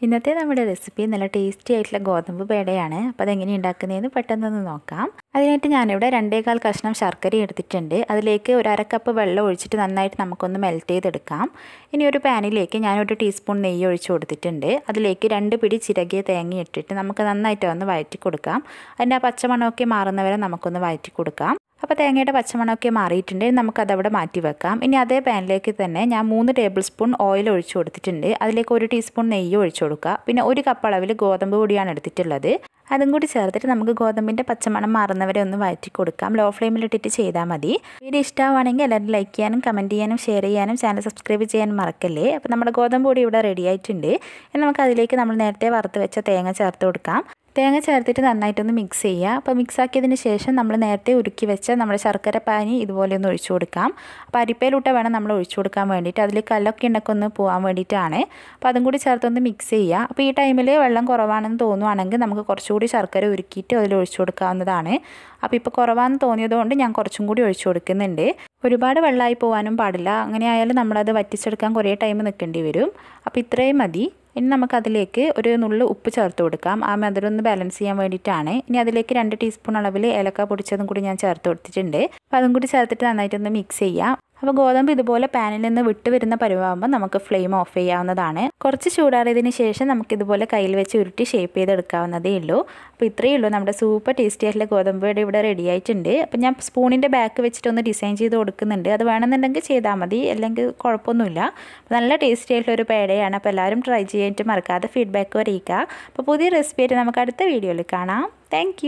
ഇന്നത്തെ നമ്മുടെ റെസിപ്പി നല്ല ടേസ്റ്റി ആയിട്ടുള്ള ഗോതമ്പ് പേടയാണ്. അപ്പോൾ അതെങ്ങനെ ഉണ്ടാക്കുന്നതെന്ന് പെട്ടെന്നൊന്ന് നോക്കാം. അതിനായിട്ട് ഞാനിവിടെ 2.25 കഷ്ണം ശർക്കര എടുത്തിട്ടുണ്ട്. അതിലേക്ക് ഒരു 1/2 കപ്പ് വെള്ളം ഒഴിച്ചിട്ട് നന്നായിട്ട് നമുക്കൊന്ന് മെൽറ്റ് ചെയ്തെടുക്കാം. ഇനി ഒരു പാനിലേക്ക് ഞാനൊരു ടീസ്പൂൺ നെയ്യ് ഒഴിച്ച് കൊടുത്തിട്ടുണ്ട്. അതിലേക്ക് 2 പിടി ചിരകിയ തേങ്ങ ഇട്ടിട്ട് നമുക്ക് നന്നായിട്ട് ഒന്ന് വഴറ്റി കൊടുക്കാം. അതിൻ്റെ ആ പച്ചമണമൊക്കെ മാറുന്നവരെ നമുക്കൊന്ന് വഴറ്റി കൊടുക്കാം. അപ്പോൾ തേങ്ങയുടെ പച്ചമണമൊക്കെ മാറിയിട്ടുണ്ട്. നമുക്കതവിടെ മാറ്റി വെക്കാം. ഇനി അതേ പാനിലേക്ക് തന്നെ ഞാൻ 3 ടേബിൾ സ്പൂൺ ഓയിൽ ഒഴിച്ച് കൊടുത്തിട്ടുണ്ട്. അതിലേക്ക് 1 ടീസ്പൂൺ നെയ്യ് ഒഴിച്ച് കൊടുക്കുക. പിന്നെ 1 കപ്പ് അളവിൽ ഗോതമ്പ് പൊടിയാണ് എടുത്തിട്ടുള്ളത്. അതും കൂടി ചേർത്തിട്ട് നമുക്ക് ഗോതമ്പിൻ്റെ പച്ചമണം മാറുന്നവരെ ഒന്ന് വഴറ്റി കൊടുക്കാം. ലോ ഫ്ലെയിമിലിട്ടിട്ട് ചെയ്താൽ മതി. വീഡിയോ ഇഷ്ടമാണെങ്കിൽ എല്ലാവരും ലൈക്ക് ചെയ്യാനും കമൻറ്റ് ചെയ്യാനും ഷെയർ ചെയ്യാനും ചാനൽ സബ്സ്ക്രൈബ് ചെയ്യാനും മറക്കല്ലേ. അപ്പോൾ നമ്മുടെ ഗോതമ്പ് പൊടി ഇവിടെ റെഡി ആയിട്ടുണ്ട്. ഇനി നമുക്ക് അതിലേക്ക് നമ്മൾ നേരത്തെ വറുത്ത് വെച്ച തേങ്ങ ചേർത്ത് കൊടുക്കാം. തേങ്ങ ചേർത്തിട്ട് നന്നായിട്ടൊന്ന് മിക്സ് ചെയ്യുക. അപ്പോൾ മിക്സ് ആക്കിയതിന് ശേഷം നമ്മൾ നേരത്തെ ഉരുക്കി വെച്ച നമ്മുടെ ശർക്കര പാനി ഇതുപോലെ ഒന്ന് ഒഴിച്ചു കൊടുക്കാം. അപ്പോൾ അരിപ്പയിലൂട്ട വേണം നമ്മൾ ഒഴിച്ചു കൊടുക്കാൻ വേണ്ടിയിട്ട്. അതിൽ കല്ലൊക്കെ ഉണ്ടൊക്കെ ഒന്ന് പോകാൻ വേണ്ടിയിട്ടാണ്. അപ്പോൾ അതും കൂടി ചേർത്തൊന്ന് മിക്സ് ചെയ്യുക. അപ്പോൾ ഈ ടൈമിൽ വെള്ളം കുറവാണെന്ന് തോന്നുവാണെങ്കിൽ നമുക്ക് കുറച്ചുകൂടി ശർക്കര ഉരുക്കിയിട്ട് അതിൽ ഒഴിച്ചു കൊടുക്കാവുന്നതാണ്. അപ്പോൾ ഇപ്പോൾ കുറവാണെന്ന് തോന്നിയതുകൊണ്ട് ഞാൻ കുറച്ചും കൂടി ഒഴിച്ചു കൊടുക്കുന്നുണ്ട്. ഒരുപാട് വെള്ളമായി പോകാനും പാടില്ല. അങ്ങനെ ആയാലും നമ്മളത് വറ്റിച്ചെടുക്കാൻ കുറേ ടൈം നിൽക്കേണ്ടി വരും. അപ്പോൾ ഇത്രയും മതി. ഇനി നമുക്കതിലേക്ക് ഒരു നുള്ളു ഉപ്പ് ചേർത്ത് കൊടുക്കാം. ആ മധുരം ഒന്ന് ബാലൻസ് ചെയ്യാൻ വേണ്ടിയിട്ടാണ്. ഇനി അതിലേക്ക് 2 ടീസ്പൂൺ അളവിൽ ഏലക്ക പൊടിച്ചതും കൂടി ഞാൻ ചേർത്ത് കൊടുത്തിട്ടുണ്ട്. അപ്പോൾ അതും കൂടി ചേർത്തിട്ട് നന്നായിട്ടൊന്ന് മിക്സ് ചെയ്യാം. അപ്പോൾ ഗോതമ്പ് ഇതുപോലെ പാനിൽ നിന്ന് വിട്ട് വരുന്ന പരുവാകുമ്പോൾ നമുക്ക് ഫ്ലെയിം ഓഫ് ചെയ്യാവുന്നതാണ്. കുറച്ച് ചൂടാറിയതിന് ശേഷം നമുക്കിതുപോലെ കയ്യിൽ വെച്ച് ഉരുട്ടി ഷേപ്പ് ചെയ്തെടുക്കാവുന്നതേ ഉള്ളൂ. അപ്പോൾ ഇത്രയേ ഉള്ളൂ. നമ്മുടെ സൂപ്പർ ടേസ്റ്റി ആയിട്ടുള്ള ഗോതമ്പ് പേട ഇവിടെ റെഡി ആയിട്ടുണ്ട്. അപ്പോൾ ഞാൻ സ്പൂണിൻ്റെ ബാക്ക് വെച്ചിട്ടൊന്ന് ഡിസൈൻ ചെയ്ത് കൊടുക്കുന്നുണ്ട്. അത് വേണമെന്നുണ്ടെങ്കിൽ ചെയ്താൽ മതി, അല്ലെങ്കിൽ കുഴപ്പമൊന്നുമില്ല. നല്ല ടേസ്റ്റി ആയിട്ടുള്ളൊരു പേടയാണ്. അപ്പോൾ എല്ലാവരും ട്രൈ ചെയ്യാനായിട്ട് മറക്കാതെ ഫീഡ്ബാക്ക് അറിയിക്കുക. അപ്പോൾ പുതിയ റെസിപ്പി ആയിട്ട് നമുക്ക് അടുത്ത വീഡിയോയിൽ കാണാം. താങ്ക്